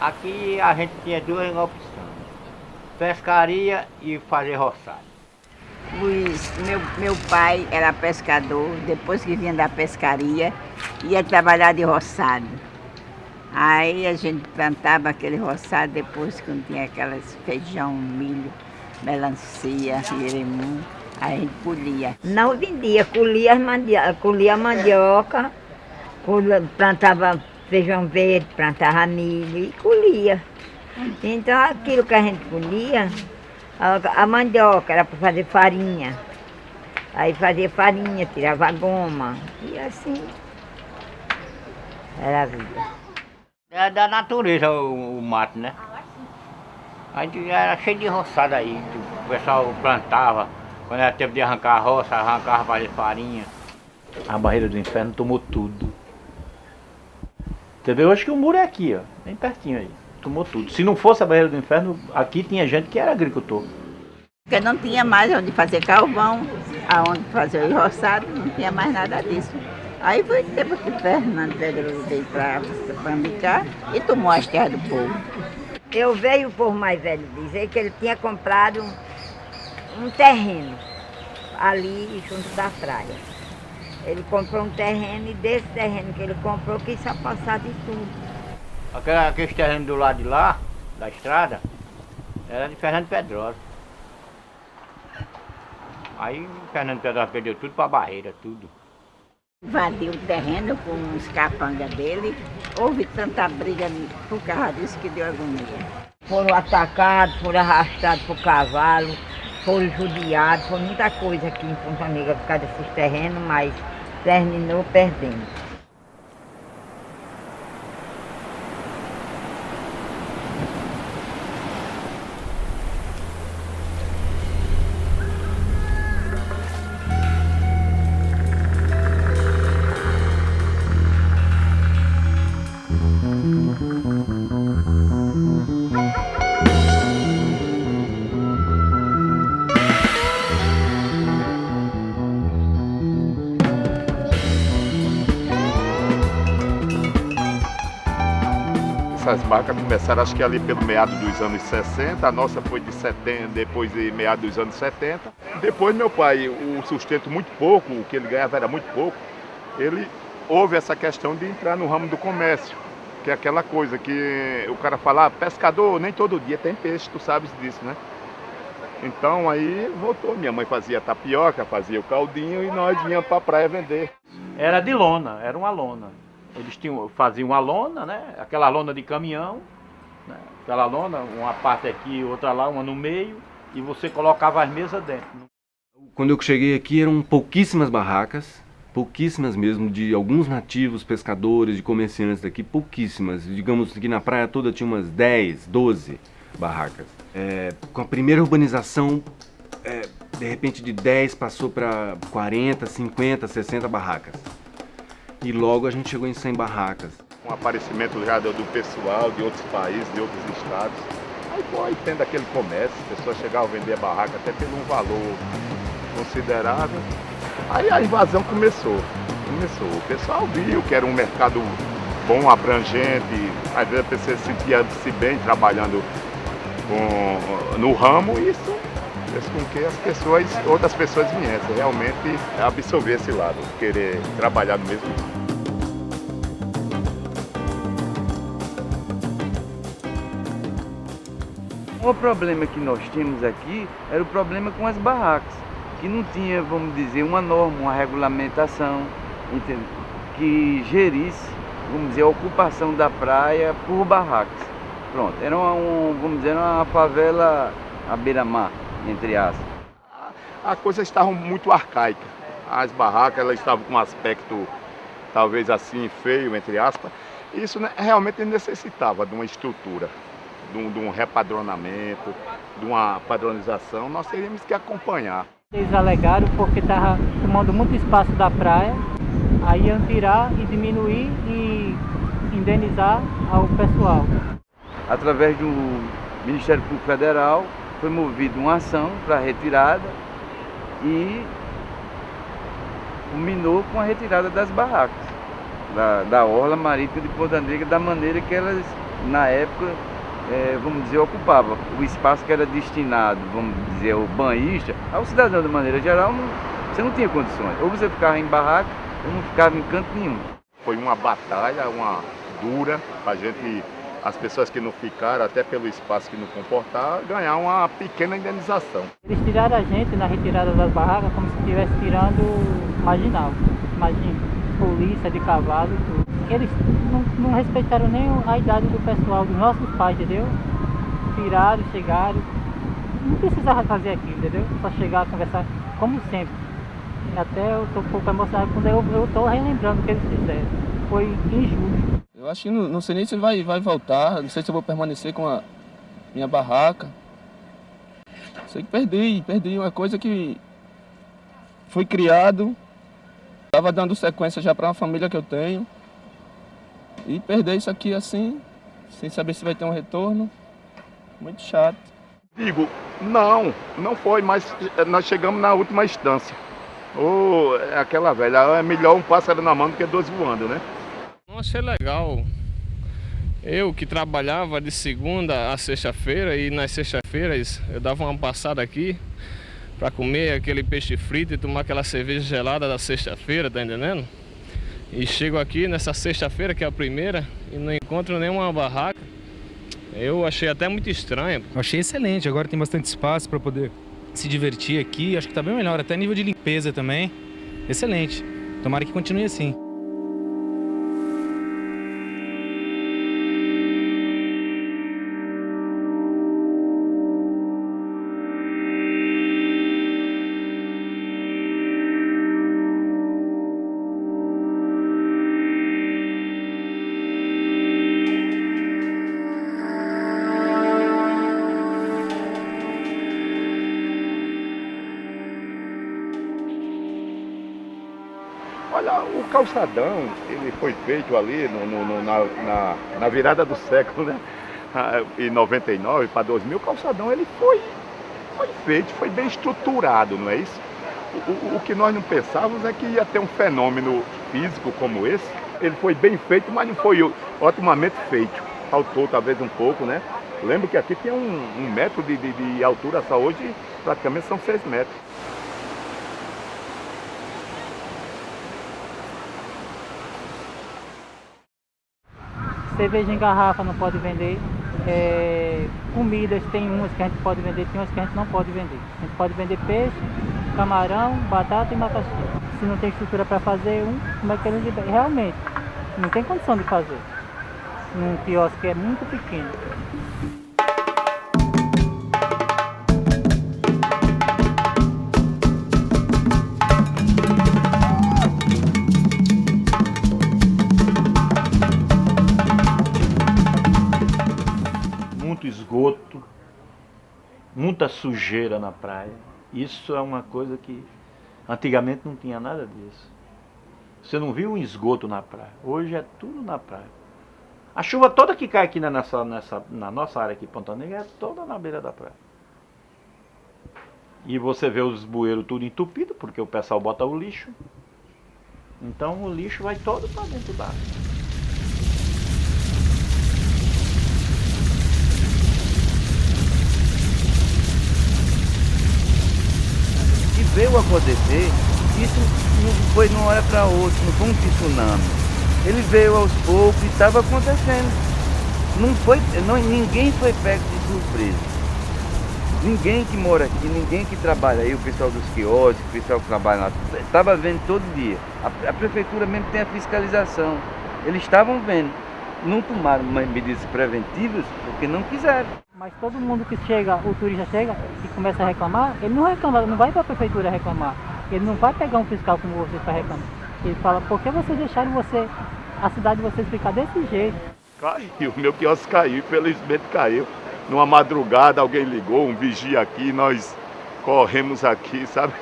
Aqui a gente tinha duas opções, pescaria e fazer roçado. Meu pai era pescador, depois que vinha da pescaria, ia trabalhar de roçado. Aí a gente plantava aquele roçado, depois que tinha aquelas feijão, milho, melancia, jerimum, aí a gente colhia. Não vendia, colhia mandioca, plantava feijão verde, plantava milho e colhia. Então aquilo que a gente colhia, a mandioca era para fazer farinha. Aí fazia farinha, tirava a goma. E assim era a vida. É da natureza o mato, né? A gente era cheio de roçada aí, o pessoal plantava, quando era tempo de arrancar a roça, arrancava para fazer farinha. A barreira do inferno tomou tudo. Entendeu? Acho que o muro é aqui, ó, bem pertinho aí. Tomou tudo. Se não fosse a barreira do inferno, aqui tinha gente que era agricultor. Porque não tinha mais onde fazer carvão, aonde fazer o roçado, não tinha mais nada disso. Aí foi tempo que Fernando Pedro veio para Pambicar e tomou as terras do povo. Eu veio o povo mais velho dizer que ele tinha comprado um terreno ali junto da praia. Ele comprou um terreno e desse terreno que ele comprou quis só passar de tudo. Aquele terreno do lado de lá, da estrada, era de Fernando Pedrosa. Aí Fernando Pedrosa perdeu tudo para a barreira, tudo. Invadiu o terreno com os capangas dele. Houve tanta briga por causa disso que deu agonia. Foram atacados, foram arrastados por cavalo, foram judiados, foi muita coisa aqui em Ponta Negra por causa desses terrenos, mas terminou perdendo. Essas barcas começaram acho que ali pelo meado dos anos 60, a nossa foi de 70, depois de meado dos anos 70. Depois meu pai, o sustento muito pouco, o que ele ganhava era muito pouco, ele houve essa questão de entrar no ramo do comércio, que é aquela coisa que o cara fala, pescador, nem todo dia tem peixe, tu sabes disso, né? Então aí voltou, minha mãe fazia tapioca, fazia o caldinho e nós vinhamos para a praia vender. Era de lona, era uma lona. Eles faziam uma lona, né? Aquela lona de caminhão, né? Aquela lona, uma parte aqui, outra lá, uma no meio, e você colocava as mesas dentro. Quando eu cheguei aqui eram pouquíssimas barracas, pouquíssimas mesmo, de alguns nativos, pescadores, de comerciantes daqui, pouquíssimas. Digamos que na praia toda tinha umas 10, 12 barracas. Com a primeira urbanização, de repente de 10 passou para 40, 50, 60 barracas. E logo a gente chegou em 100 barracas. Com o aparecimento já do pessoal de outros países, de outros estados, aí foi tendo aquele comércio, as pessoas chegavam a vender a barraca até pelo um valor considerável. Aí a invasão começou. O pessoal viu que era um mercado bom, abrangente, às vezes a pessoa se sentia-se bem trabalhando no ramo, e isso fez com que outras pessoas viessem realmente absorver esse lado, querer trabalhar no mesmo ramo. O problema que nós tínhamos aqui era o problema com as barracas, que não tinha, vamos dizer, uma norma, uma regulamentação, entendeu? Que gerisse, vamos dizer, a ocupação da praia por barracas. Pronto, era vamos dizer, uma favela à beira-mar, entre aspas. A coisa estava muito arcaica. As barracas elas estavam com um aspecto talvez assim feio, entre aspas. Isso realmente necessitava de uma estrutura, de um repadronamento, de uma padronização. Nós teríamos que acompanhar. Eles alegaram porque estava tomando muito espaço da praia, aí iam tirar e diminuir e indenizar ao pessoal. Através do Ministério Público Federal foi movida uma ação para retirada e culminou com a retirada das barracas da orla marítima de Ponta Negra, da maneira que elas na época, vamos dizer, ocupava o espaço que era destinado, vamos dizer, ao banhista. Ao cidadão, de maneira geral, você não tinha condições. Ou você ficava em barraca, ou não ficava em canto nenhum. Foi uma batalha, uma dura, pra gente, as pessoas que não ficaram, até pelo espaço que não comportava, ganhar uma pequena indenização. Eles tiraram a gente na retirada das barracas como se estivesse tirando marginal. Imagina, polícia de cavalo e tudo. Eles não respeitaram nem a idade do pessoal, dos nossos pais, entendeu? Tiraram, chegaram. Não precisava fazer aquilo, entendeu? Só chegar, conversar, como sempre. Até eu tô um pouco emocionado quando eu tô relembrando o que eles fizeram. Foi injusto. Eu acho que não sei nem se vai voltar, não sei se eu vou permanecer com a minha barraca. Sei que perdi uma coisa que foi criado, estava dando sequência já para uma família que eu tenho. E perder isso aqui assim, sem saber se vai ter um retorno, muito chato. Digo, não foi, mas nós chegamos na última instância. É aquela velha, é melhor um pássaro na mão do que dois voando, né? Não achei legal. Eu que trabalhava de segunda a sexta-feira e nas sextas-feiras eu dava uma passada aqui para comer aquele peixe frito e tomar aquela cerveja gelada da sexta-feira, tá entendendo? E chego aqui nessa sexta-feira, que é a primeira, e não encontro nenhuma barraca. Eu achei até muito estranho. Eu achei excelente, agora tem bastante espaço para poder se divertir aqui, acho que tá bem melhor, até nível de limpeza também. Excelente, tomara que continue assim. Olha, o calçadão, ele foi feito ali na virada do século, né? Em 99 para 2000, o calçadão ele foi feito, foi bem estruturado, não é isso? O que nós não pensávamos é que ia ter um fenômeno físico como esse. Ele foi bem feito, mas não foi otimamente feito. Faltou talvez um pouco, né? Lembro que aqui tinha um metro de altura, só hoje praticamente são 6 metros. Cerveja em garrafa não pode vender. Comidas, tem umas que a gente pode vender, tem umas que a gente não pode vender. A gente pode vender peixe, camarão, batata e macaxi. Se não tem estrutura para fazer como é que eles liberam? Realmente, não tem condição de fazer. Num quiosque que é muito pequeno. Muito esgoto, muita sujeira na praia. Isso é uma coisa que antigamente não tinha nada disso. Você não viu um esgoto na praia. Hoje é tudo na praia. A chuva toda que cai aqui na nossa área aqui, Ponta Negra, é toda na beira da praia. E você vê os bueiros tudo entupido, porque o pessoal bota o lixo. Então o lixo vai todo para dentro da área. Veio acontecer, isso não foi de uma hora para outra, não foi um tsunami. Ele veio aos poucos e estava acontecendo. Ninguém foi pego de surpresa. Ninguém que mora aqui, ninguém que trabalha aí, o pessoal dos quiosques, o pessoal que trabalha lá, estava vendo todo dia. A prefeitura mesmo tem a fiscalização. Eles estavam vendo. Não tomaram medidas preventivas porque não quiseram. Mas todo mundo que chega, o turista chega e começa a reclamar, ele não reclama, não vai para a prefeitura reclamar. Ele não vai pegar um fiscal como vocês para reclamar. Ele fala, por que vocês deixaram a cidade de vocês ficar desse jeito? Caiu, meu quiosque caiu, infelizmente caiu. Numa madrugada alguém ligou, um vigia aqui, nós corremos aqui, sabe?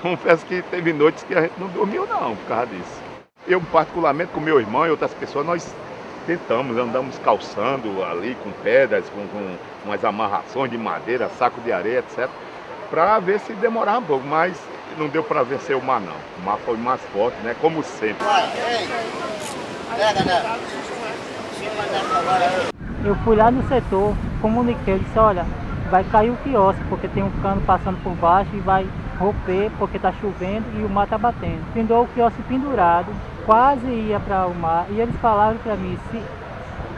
Confesso que teve noites que a gente não dormiu não por causa disso. Eu particularmente com meu irmão e outras pessoas, nós andamos calçando ali com pedras, com umas amarrações de madeira, saco de areia, etc. Para ver se demorava um pouco, mas não deu para vencer o mar não. O mar foi mais forte, né? Como sempre. Eu fui lá no setor, comuniquei, disse, olha, vai cair o quiosque, porque tem um cano passando por baixo e vai romper porque está chovendo e o mar está batendo. Findou o quiosque pendurado, quase ia para o mar, e eles falaram para mim,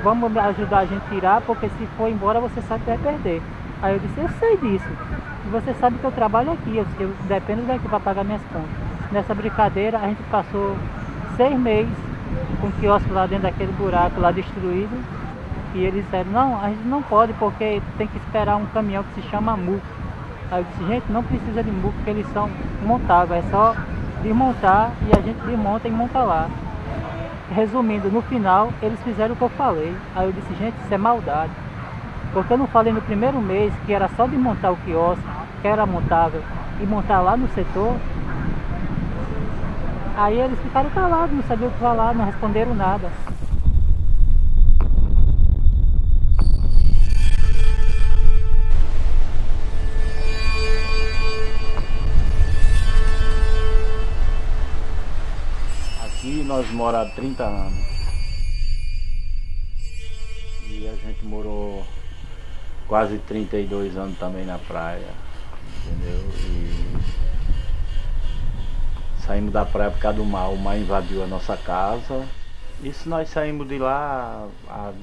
vamos ajudar a gente a tirar, porque se for embora você sabe que vai perder. Aí eu disse, eu sei disso, e você sabe que eu trabalho aqui, eu dependo daqui para pagar minhas contas. Nessa brincadeira a gente passou 6 meses com o quiosque lá dentro daquele buraco lá destruído, e eles disseram, não, a gente não pode porque tem que esperar um caminhão que se chama muco. Aí eu disse, gente, não precisa de muco porque eles são montáveis, é só desmontar e a gente desmonta e monta lá. Resumindo, no final eles fizeram o que eu falei. Aí eu disse, gente, isso é maldade. Porque eu não falei no primeiro mês que era só desmontar o quiosque, que era montável, e montar lá no setor. Aí eles ficaram calados, não sabiam o que falar, não responderam nada. Aqui nós moramos há 30 anos. E a gente morou quase 32 anos também na praia, entendeu? E saímos da praia por causa do mar. O mar invadiu a nossa casa. Isso nós saímos de lá há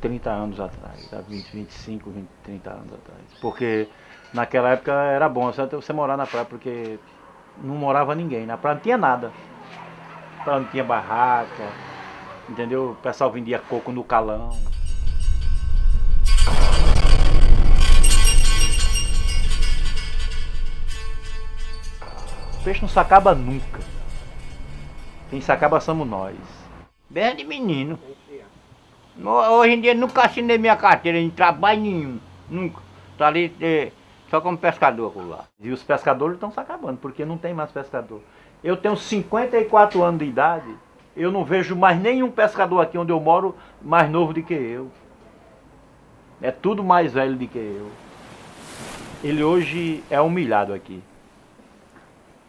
30 anos atrás, há 20, 25, 20, 30 anos atrás. Porque naquela época era bom você morar na praia, porque não morava ninguém. Na praia não tinha nada. Na praia não tinha barraca, entendeu? O pessoal vendia coco no calão. O peixe não se acaba nunca. Quem se acaba somos nós. Bem de menino. Hoje em dia nunca assinei minha carteira em trabalho nenhum. Nunca. Tô ali só como pescador lá. E os pescadores estão se acabando, porque não tem mais pescador. Eu tenho 54 anos de idade. Eu não vejo mais nenhum pescador aqui onde eu moro mais novo do que eu. É tudo mais velho do que eu. Ele hoje é humilhado aqui.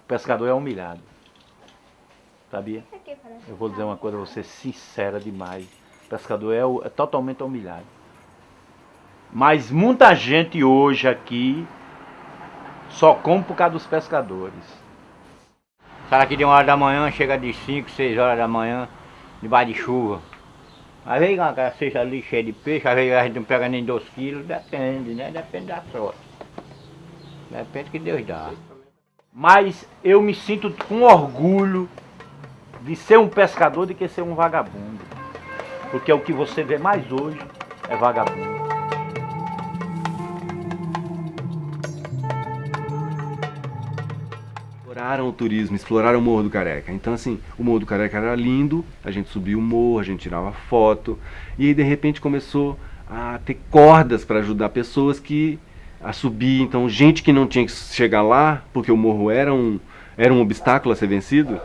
O pescador é humilhado. Sabia? Eu vou dizer uma coisa a você sincera demais. O pescador é totalmente humilhado. Mas muita gente hoje aqui só come por causa dos pescadores. Sai aqui de 1 hora da manhã, chega de 5, 6 horas da manhã, debaixo de chuva. Às vezes uma cesta ali cheia de peixe, às vezes a gente não pega nem 2 quilos, depende, né? Depende da sorte. Depende do que Deus dá. Mas eu me sinto com orgulho de ser um pescador do que ser um vagabundo. Porque o que você vê mais hoje é vagabundo. Exploraram o turismo, exploraram o Morro do Careca. Então assim, o Morro do Careca era lindo, a gente subia o morro, a gente tirava foto. E aí de repente começou a ter cordas para ajudar pessoas a subir. Então gente que não tinha que chegar lá, porque o morro era um obstáculo a ser vencido,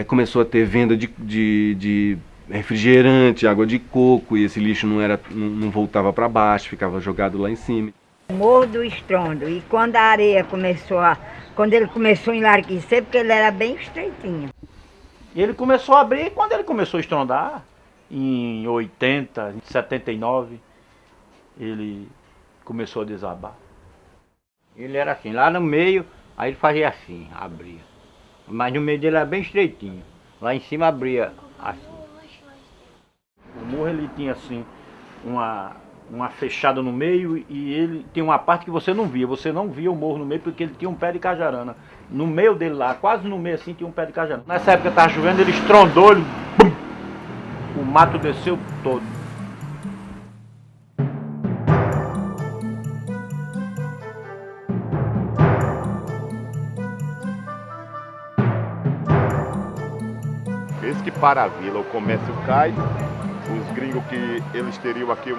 começou a ter venda de refrigerante, água de coco, e esse lixo não voltava para baixo, ficava jogado lá em cima. Morro do Estrondo. E quando a areia quando ele começou a enlarguecer, porque ele era bem estreitinho. Ele começou a abrir quando ele começou a estrondar, em 80, em 79, ele começou a desabar. Ele era assim, lá no meio, aí ele fazia assim, abria. Mas no meio dele era bem estreitinho. Lá em cima abria assim. O morro ele tinha assim, uma fechada no meio, e ele tem uma parte que você não via o morro no meio porque ele tinha um pé de cajarana. No meio dele lá, quase no meio assim, tinha um pé de cajarana. Nessa época estava chovendo, ele estrondou, bum, o mato desceu todo. Desde que para a vila o comércio cai, os gringos que eles teriam aqui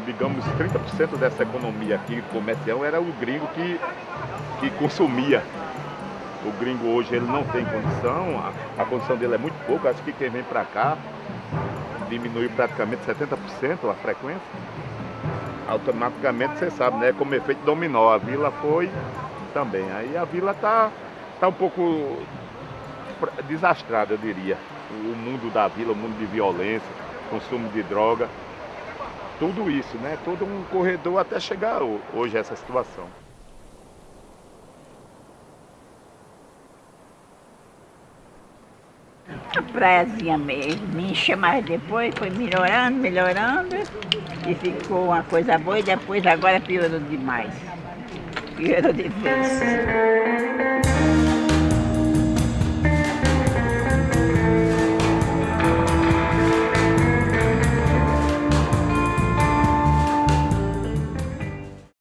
digamos, 30% dessa economia aqui comercial era o gringo que consumia. O gringo hoje ele não tem condição, a condição dele é muito pouca. Acho que quem vem para cá diminuiu praticamente 70% a frequência. Automaticamente você sabe, né? Como efeito dominó, a vila foi também. Aí a vila tá um pouco desastrada, eu diria. O mundo da vila, o mundo de violência, consumo de droga. tudo isso, né? Todo um corredor até chegar hoje a essa situação. A praiazinha me encheu, mas depois foi melhorando, melhorando, e ficou uma coisa boa, e depois agora piorou demais. Piorou de vez.